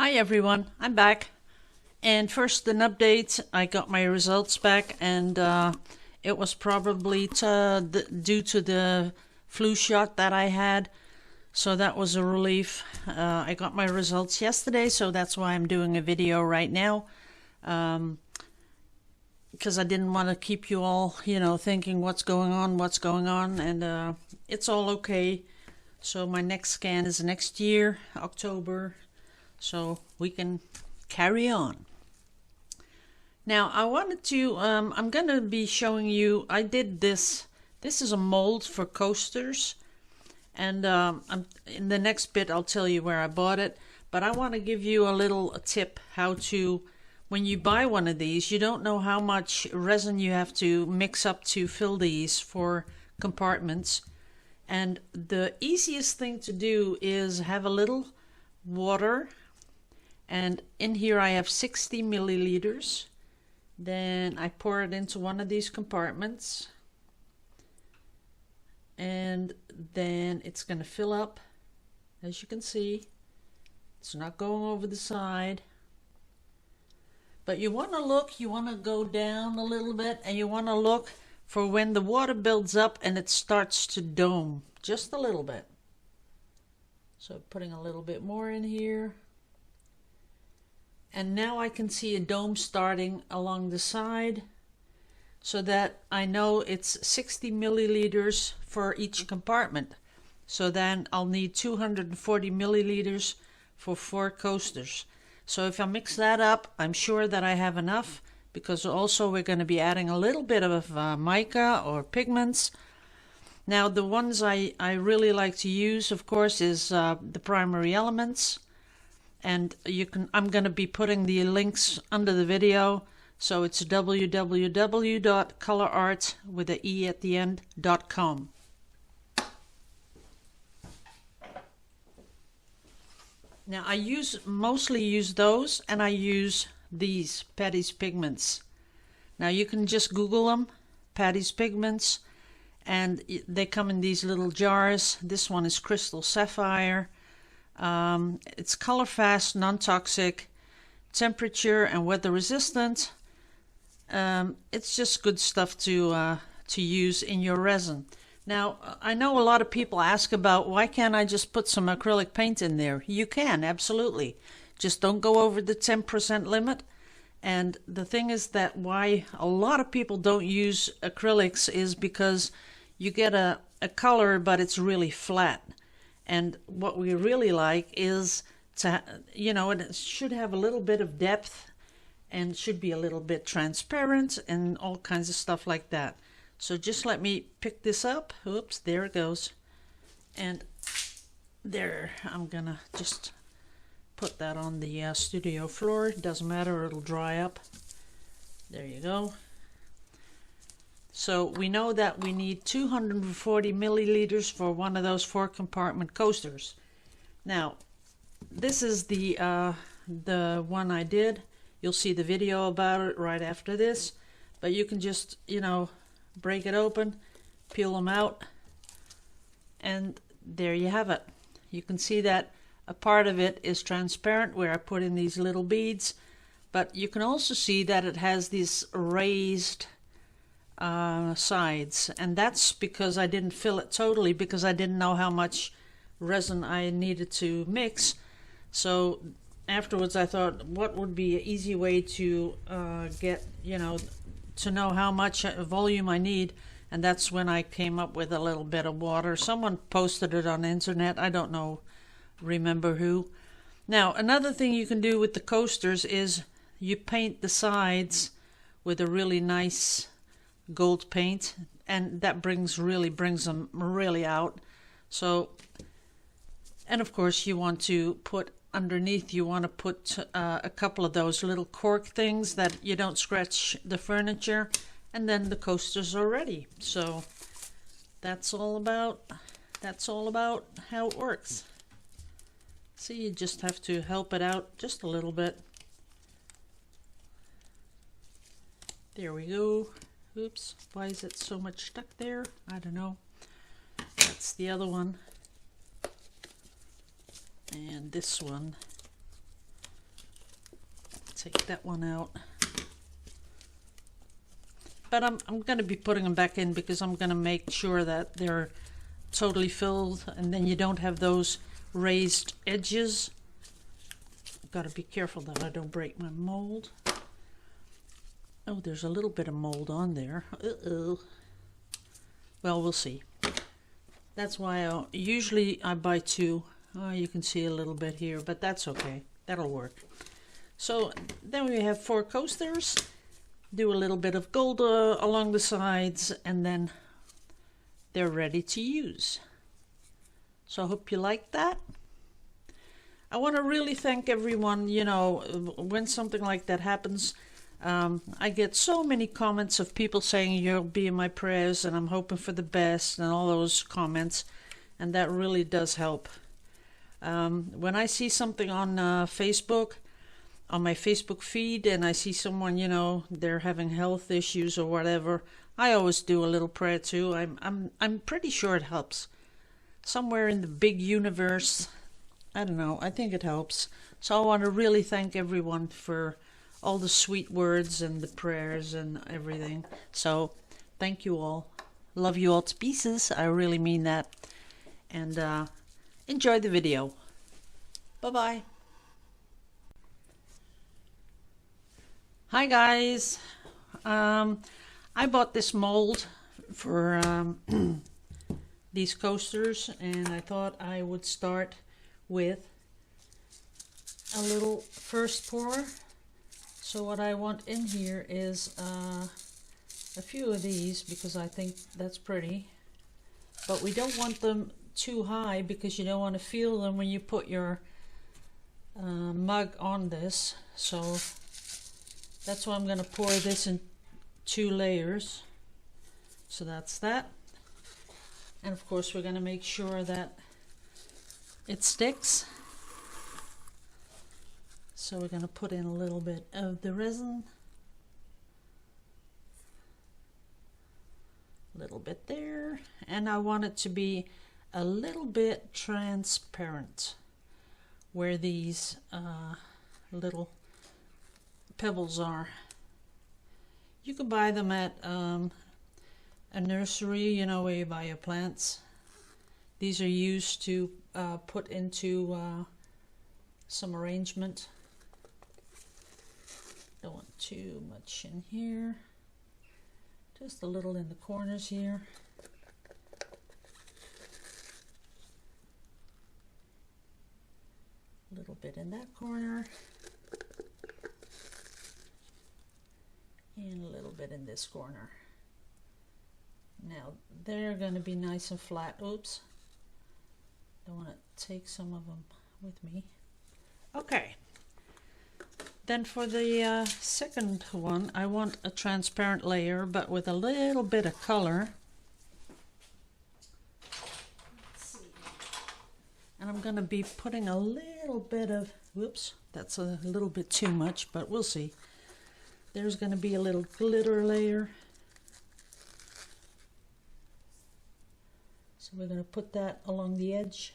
Hi everyone, I'm back. And first an update, I got my results back and it was probably due to the flu shot that I had. So that was a relief. I got my results yesterday, so that's why I'm doing a video right now. Because I didn't want to keep you all, thinking what's going on, and it's all okay. So my next scan is next year, October. So we can carry on. Now I wanted to, I'm going to be showing you, I did this. This is a mold for coasters. And in the next bit I'll tell you where I bought it. But I want to give you a little tip how to, when you buy one of these, you don't know how much resin you have to mix up to fill these for compartments. And the easiest thing to do is have a little water. And in here I have 60 milliliters. Then I pour it into one of these compartments. And then it's going to fill up. As you can see, it's not going over the side. But you want to go down a little bit, and you want to look for when the water builds up and it starts to dome. Just a little bit. So putting a little bit more in here. And now I can see a dome starting along the side, so that I know it's 60 milliliters for each compartment. So then I'll need 240 milliliters for 4 coasters. So if I mix that up, I'm sure that I have enough, because also we're going to be adding a little bit of mica or pigments. Now the ones I really like to use, of course, is the primary elements. And I'm going to be putting the links under the video. So it's www.colorart with an E at the end.com. Now I mostly use those, and I use these Patty's pigments. Now you can just Google them, Patty's pigments, and they come in these little jars. This one is crystal sapphire. It's color fast, non-toxic, temperature and weather resistant. It's just good stuff to use in your resin. Now I know a lot of people ask about, why can't I just put some acrylic paint in there? You can, absolutely. Just don't go over the 10% limit. And the thing is that why a lot of people don't use acrylics is because you get a color, but it's really flat. And what we really like is to, it should have a little bit of depth and should be a little bit transparent and all kinds of stuff like that. So just let me pick this up. Oops, there it goes. And there, I'm gonna just put that on the studio floor. It doesn't matter, it'll dry up. There you go. So we know that we need 240 milliliters for one of those 4 compartment coasters. Now, this is the one I did. You'll see the video about it right after this. But you can just, break it open, peel them out, and there you have it. You can see that a part of it is transparent where I put in these little beads. But you can also see that it has these raised sides, and that's because I didn't fill it totally, because I didn't know how much resin I needed to mix. So afterwards I thought, what would be an easy way to get, to know how much volume I need, and that's when I came up with a little bit of water. Someone posted it on the internet, I don't remember who. Now another thing you can do with the coasters is you paint the sides with a really nice gold paint, and that really brings them really out. So, and of course you want to put underneath, you want to put a couple of those little cork things that you don't scratch the furniture, and then the coasters are ready. So that's all about how it works. See, you just have to help it out just a little bit. There we go. Oops, why is it so much stuck there? I don't know. That's the other one. And this one. take that one out. But I'm going to be putting them back in because I'm going to make sure that they're totally filled, and then you don't have those raised edges. I've got to be careful that I don't break my mold. Oh, there's a little bit of mold on there. Uh-oh. Well, we'll see. That's why usually I buy two. Oh, you can see a little bit here, but that's okay. That'll work. So then we have 4 coasters. Do a little bit of gold along the sides, and then they're ready to use. So I hope you like that. I want to really thank everyone. You know, when something like that happens, I get so many comments of people saying you'll be in my prayers and I'm hoping for the best and all those comments, and that really does help. When I see something on Facebook, on my Facebook feed, and I see someone, you know, they're having health issues or whatever, I always do a little prayer too. I'm pretty sure it helps. Somewhere in the big universe, I don't know, I think it helps. So I want to really thank everyone for all the sweet words and the prayers and everything. So thank you all. Love you all to pieces. I really mean that. And enjoy the video. Bye-bye. Hi guys. I bought this mold for these coasters, and I thought I would start with a little first pour. So what I want in here is a few of these because I think that's pretty, but we don't want them too high because you don't want to feel them when you put your mug on this. So that's why I'm going to pour this in 2 layers. So that's that. And of course we're going to make sure that it sticks. So we're going to put in a little bit of the resin. A little bit there. And I want it to be a little bit transparent where these little pebbles are. You can buy them at a nursery, you know, where you buy your plants. These are used to put into some arrangement. Don't want too much in here. Just a little in the corners here. A little bit in that corner. And a little bit in this corner. Now they're going to be nice and flat. Oops. Don't want to take some of them with me. Okay. Then for the second one, I want a transparent layer, but with a little bit of color. Let's see. And I'm going to be putting a little bit of, whoops, that's a little bit too much, but we'll see. There's going to be a little glitter layer. So we're going to put that along the edge.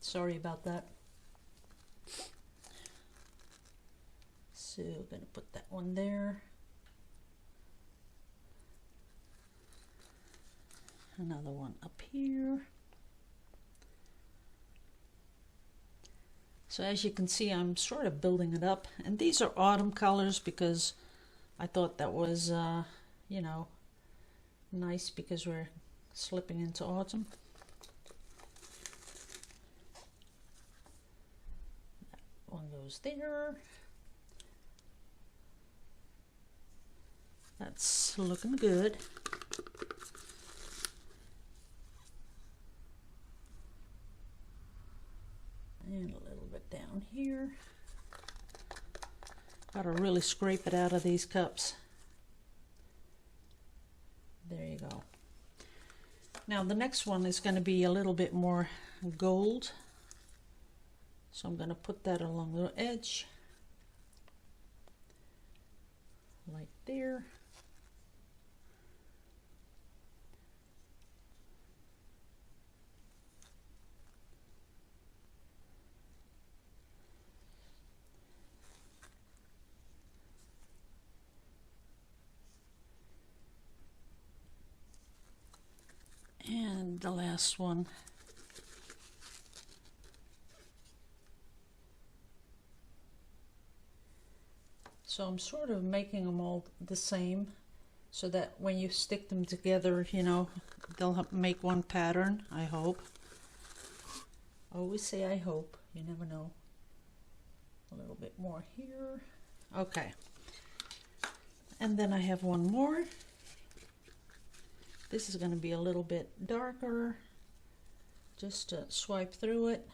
Sorry about that. So we're going to put that one there. Another one up here. So as you can see, I'm sort of building it up. And these are autumn colors because I thought that was, you know, nice because we're slipping into autumn. That one goes there. That's looking good. And a little bit down here. Gotta really scrape it out of these cups. There you go. Now the next one is going to be a little bit more gold. So I'm going to put that along the edge. Like there. the last one. So I'm sort of making them all the same so that when you stick them together, you know, they'll make one pattern, I hope. Always say I hope, you never know. A little bit more here. Okay. And then I have one more. This is going to be a little bit darker. Just to swipe through it.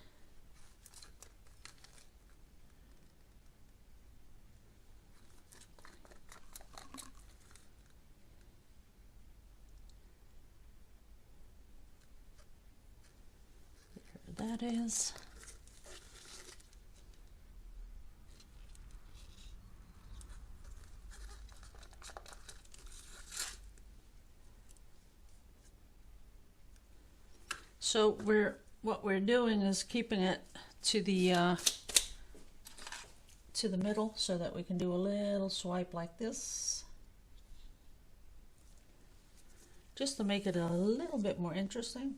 There that is. So what we're doing is keeping it to the middle so that we can do a little swipe like this, just to make it a little bit more interesting.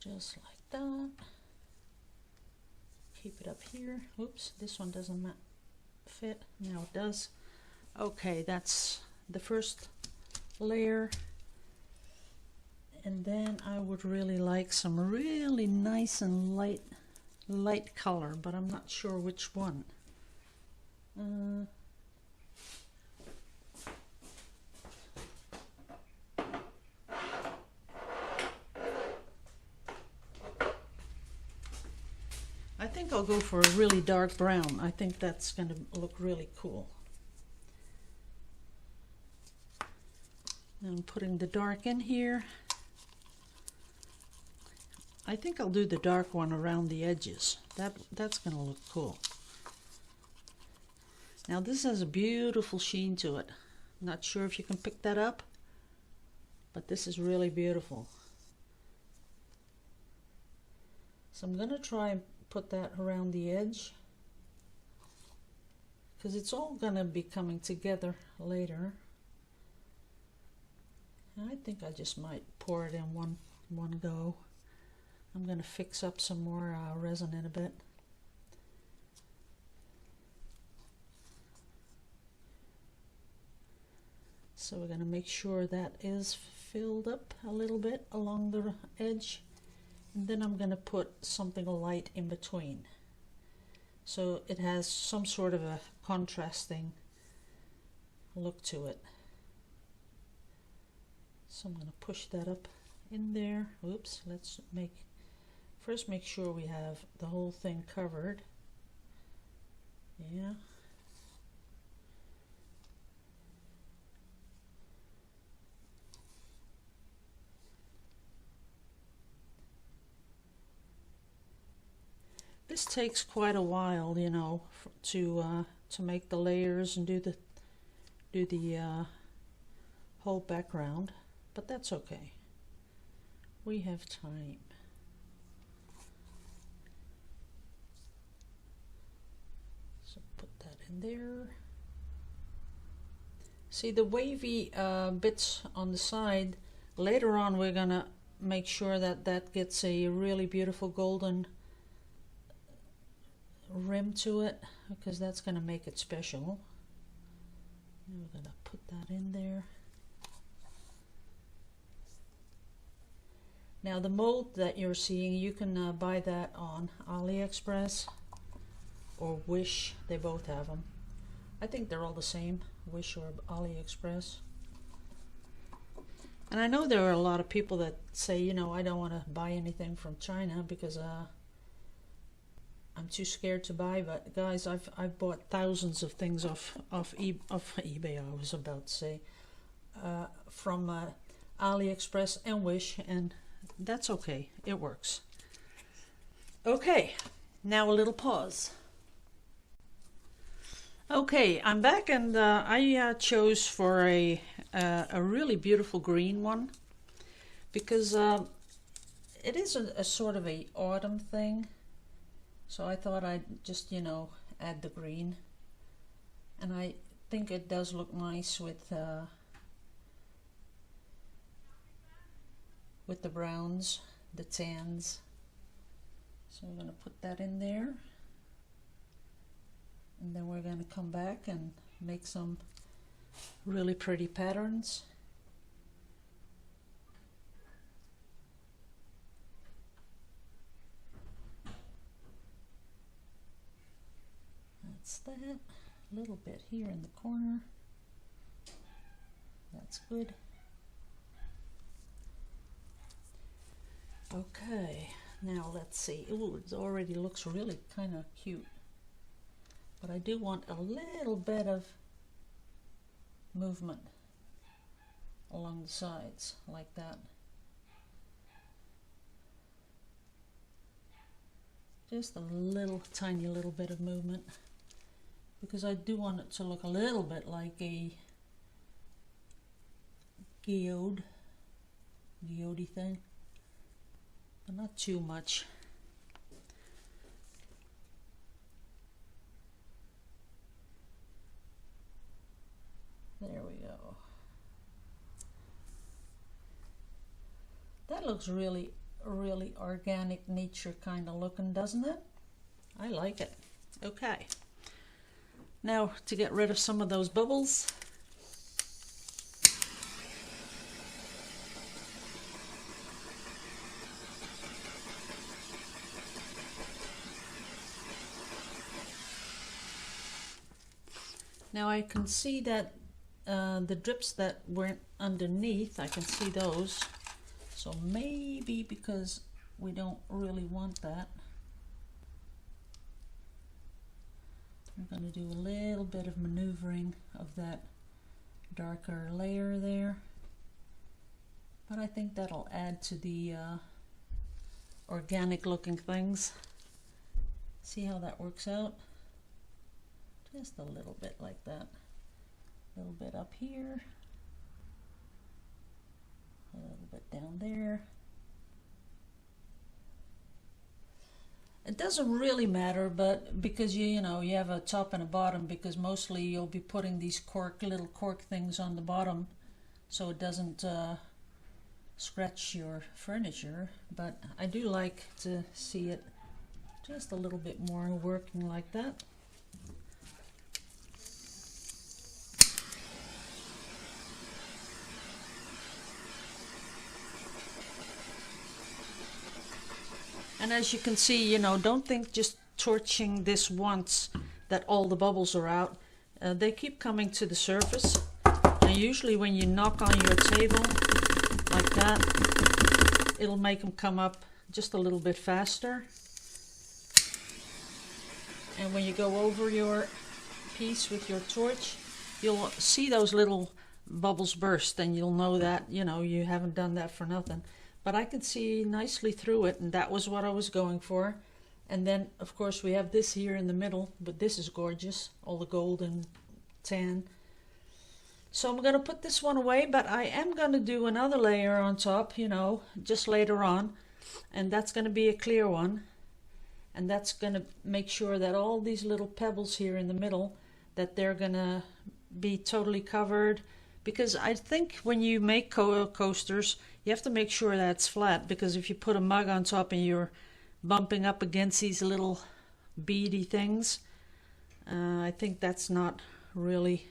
Just like that. Keep it up here. Oops, this one doesn't fit. Now it does. Okay, that's the first layer. And then I would really like some really nice and light color, but I'm not sure which one. I think I'll go for a really dark brown. I think that's going to look really cool. I'm putting the dark in here. I think I'll do the dark one around the edges. That's going to look cool. Now this has a beautiful sheen to it. Not sure if you can pick that up, but this is really beautiful. So I'm going to try and put that around the edge, because it's all going to be coming together later. I think I just might pour it in one go. I'm going to fix up some more resin in a bit. So we're going to make sure that is filled up a little bit along the edge. And then I'm going to put something light in between, so it has some sort of a contrasting look to it. So I'm going to push that up in there. Oops, let's first make sure we have the whole thing covered. Yeah. This takes quite a while, you know, to make the layers and do the whole background, but that's okay. We have time. So put that in there. See the wavy bits on the side. Later on, we're gonna make sure that that gets a really beautiful golden rim to it, because that's going to make it special. And we're going to put that in there. Now the mold that you're seeing, you can buy that on AliExpress or Wish. They both have them. I think they're all the same, Wish or AliExpress. And I know there are a lot of people that say, you know, I don't want to buy anything from China because I'm too scared to buy. But guys, I've bought thousands of things off eBay. I was about to say from AliExpress and Wish, and that's okay. It works. Okay, now a little pause. Okay, I'm back, and I chose for a really beautiful green one because it is a sort of a autumn thing. So I thought I'd just, add the green, and I think it does look nice with the browns, the tans. So we're going to put that in there. And then we're going to come back and make some really pretty patterns. That's that. A little bit here in the corner. That's good. Okay, now let's see. Ooh, it already looks really kind of cute. But I do want a little bit of movement along the sides, like that. Just a little, tiny little bit of movement. Because I do want it to look a little bit like a geode thing. But not too much. There we go. That looks really organic nature kind of looking, doesn't it? I like it. Okay. Now to get rid of some of those bubbles. Now I can see that the drips that weren't underneath, I can see those. So maybe because we don't really want that, I'm going to do a little bit of maneuvering of that darker layer there. But I think that'll add to the organic looking things. See how that works out? Just a little bit like that. A little bit up here, a little bit down there. It doesn't really matter, but because you have a top and a bottom, because mostly you'll be putting these little cork things on the bottom so it doesn't scratch your furniture. But I do like to see it just a little bit more working like that. And as you can see, don't think just torching this once that all the bubbles are out. They keep coming to the surface. And usually when you knock on your table like that, it'll make them come up just a little bit faster. And when you go over your piece with your torch, you'll see those little bubbles burst, and you'll know that, you haven't done that for nothing. But I could see nicely through it, and that was what I was going for. And then, of course, we have this here in the middle, but this is gorgeous, all the gold and tan. So I'm going to put this one away, but I am going to do another layer on top, just later on. And that's going to be a clear one. And that's going to make sure that all these little pebbles here in the middle, that they're going to be totally covered. Because I think when you make coasters, you have to make sure that's flat, because if you put a mug on top and you're bumping up against these little beady things, I think that's not really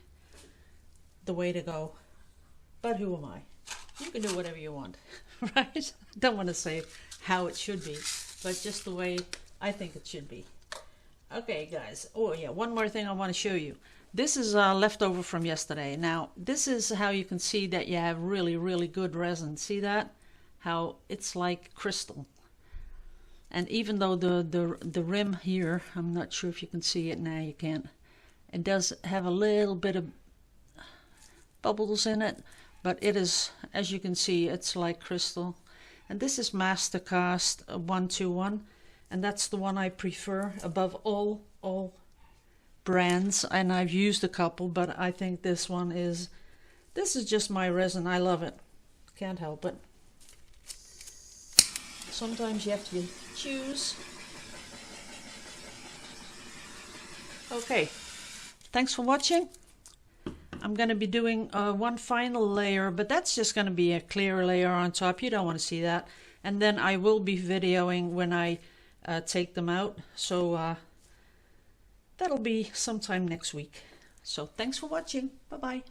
the way to go. But who am I? You can do whatever you want, right? I don't want to say how it should be, but just the way I think it should be. Okay, guys. Oh yeah, one more thing I want to show you. This is leftover from yesterday. Now, this is how you can see that you have really good resin. See that? How it's like crystal. And even though the rim here, I'm not sure if you can see it now, you can't. It does have a little bit of bubbles in it, but it is, as you can see, it's like crystal. And this is Mastercast 121, and that's the one I prefer above all brands, and I've used a couple, but I think this is just my resin. I love it. Can't help it. Sometimes you have to choose. Okay, thanks for watching. I'm going to be doing one final layer, but that's just going to be a clear layer on top. You don't want to see that. And then I will be videoing when I take them out. So that'll be sometime next week. So thanks for watching. Bye-bye.